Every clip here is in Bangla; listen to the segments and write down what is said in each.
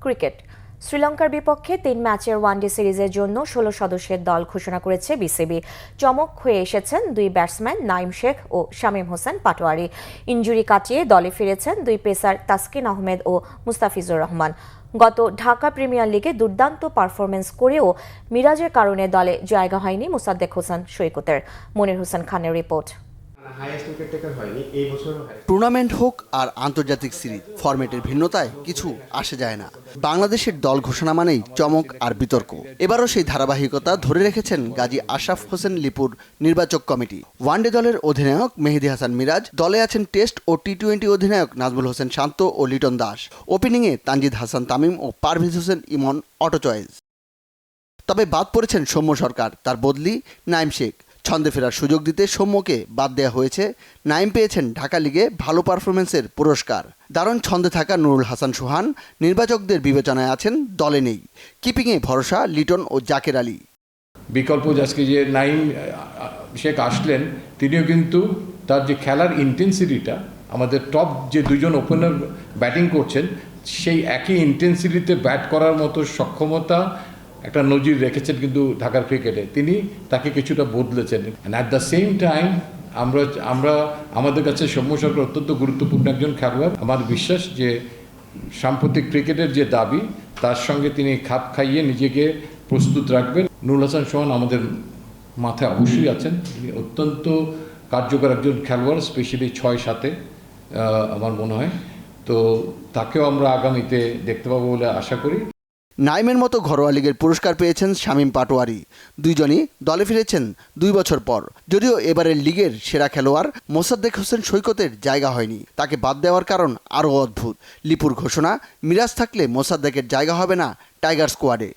ক্রিকেট। শ্রীলঙ্কার বিপক্ষে ৩ ম্যাচের ওয়ানডে সিরিজের জন্য ১৬ সদস্যের দল ঘোষণা করেছে বিসিবি। চমক হয়ে এসেছেন দুই ব্যাটসম্যান নাঈম শেখ ও শামীম হোসেন পাটোয়ারি। ইনজুরি কাটিয়ে দলে ফিরেছেন দুই পেসার তাসকিন আহমেদ ও মুস্তাফিজুর রহমান। গত ঢাকা প্রিমিয়ার লিগে দুর্দান্ত পারফরমেন্স করেও মিরাজের কারণে দলে জায়গা হয়নি মোসাদ্দেক হোসেন সৈকতের। মনির হোসেন খানের রিপোর্ট। টুর্নামেন্ট হোক আর আন্তর্জাতিক সিরিজ, ফরম্যাটের ভিন্নতায় কিছু আসে যায় না। বাংলাদেশের দল ঘোষণা মানেই চমক আর বিতর্ক। এবারও সেই ধারাবাহিকতা ধরে রেখেছেন গাজী আশরাফ হোসেন লিপুর নির্বাচক কমিটি। ওয়ানডে দলের অধিনায়ক মেহেদী হাসান মিরাজ, দলে আছেন টেস্ট ও টি-20 অধিনায়ক নাজমুল হোসেন শান্ত ও লিটন দাস। ওপেনিংয়ে তানজিদ হাসান তামিম ও পারভেজ হোসেন ইমন অটো চয়েস। তবে বাদ পড়েছেন সৌম্য সরকার, তার বদলি নাঈম শেখ। ছন্দে ফেরার সুযোগ দিতে সৌম্যকে বাদ দেওয়া হয়েছে। নাঈম পেয়েছেন ঢাকা লিগে ভালো পারফরমেন্সের পুরস্কার। দারুণ ছন্দে থাকা নুরুল হাসান সোহান নির্বাচকদের বিবেচনায় আছেন, দলে নেই। কিপিংয়ে ভরসা লিটন ও জাকের আলী। বিকল্প আজকে যে নাঈম শেখ আসলেন, তিনিও কিন্তু তার যে খেলার ইন্টেন্সিটিটা, আমাদের টপ যে দুজন ওপেনার ব্যাটিং করছেন সেই একই ইন্টেন্সিটিতে ব্যাট করার মতো সক্ষমতা একটা নজির রেখেছেন কিন্তু ঢাকার ক্রিকেটে। তিনি তাকে কিছুটা বদলেছেন। And at the same time আমরা আমাদের কাছে সৌম্য সরকার অত্যন্ত গুরুত্বপূর্ণ একজন খেলোয়াড়। আমার বিশ্বাস যে সাম্প্রতিক ক্রিকেটের যে দাবি তার সঙ্গে তিনি খাপ খাইয়ে নিজেকে প্রস্তুত রাখবেন। নুরুল হাসান সোহান আমাদের মাথায় অবশ্যই আছেন, তিনি অত্যন্ত কার্যকর একজন খেলোয়াড়, স্পেশালি ৬-৭-এ আমার মনে হয়। তো তাকেও আমরা আগামীতে দেখতে পাবো বলে আশা করি। নাঈমের মতো ঘরোয়া লিগের পুরস্কার পেয়েছেন শামীম পাটোয়ারি। দুইজনই দলে ফিরেছেন ২ বছর পর। যদিও এবারের লিগের সেরা খেলোয়াড় মোসাদ্দেক হোসেন সৈকতের জায়গা হয়নি, তাকে বাদ দেওয়ার কারণ আরও অদ্ভুত। লিপুর ঘোষণা, মিরাজ থাকলে মোসাদ্দেকের জায়গা হবে না টাইগার স্কোয়াডে।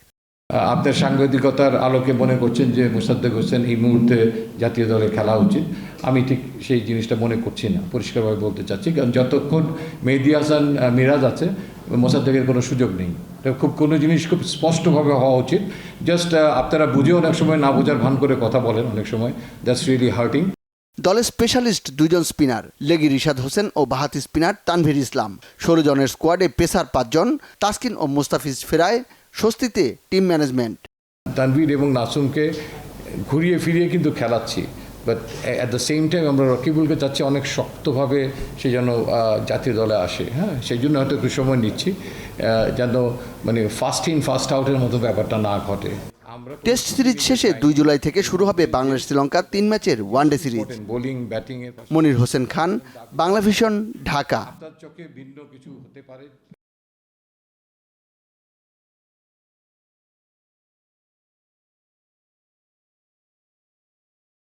আপনার সাংবাদিকতার আলোকে মনে করছেন যে মোসাদ্দেক হোসেন এই মুহূর্তে জাতীয় দলে খেলা উচিত। আমি ঠিক সেই জিনিসটা মনে করছি না, পরিষ্কারভাবে বলতে চাচ্ছি। কারণ যতক্ষণ মেহেদী হাসান মিরাজ আছে, মোসাদ্দেকের কোনো সুযোগ নেই। খুব কোনো জিনিস খুব স্পষ্টভাবে হওয়া উচিত। জাস্ট আপনারা বুঝে অনেক সময় না বোঝার ভান করে কথা বলেন, অনেক সময় দ্যাটস রিয়েলি হার্টিং। দলে স্পেশালিস্ট দুইজন স্পিনার, লেগি রিশাদ হোসেন ও বাহাতি স্পিনার তানভীর ইসলাম। ১৬ জনের স্কোয়াডে পেসার ৫ জন। তাসকিন ও মুস্তাফিজ ফেরায়, স্বস্তিতে টিম ম্যানেজমেন্ট। তানভীর এবং নাসুমকে ঘুরিয়ে ফিরিয়ে কিন্তু খেলাচ্ছি, but at the same time আমরা রকিবুলকে চাচ্ছি অনেক শক্তভাবে সে যেন জাতীয় দলে আসে। হ্যাঁ, সেই জন্য হয়তো একটু সময় নিচ্ছি, যেন মানে ফার্স্ট ইন ফার্স্ট আউটের মতো ব্যাপারটা না ঘটে। টেস্ট সিরিজ শেষে ২ জুলাই থেকে শুরু হবে বাংলাদেশ শ্রীলঙ্কা ৩ ম্যাচের one day series. Bowling batting Monir Hossain Khan, Bangla vision, Dhaka. চোখে ভিন্ন কিছু হতে পারে।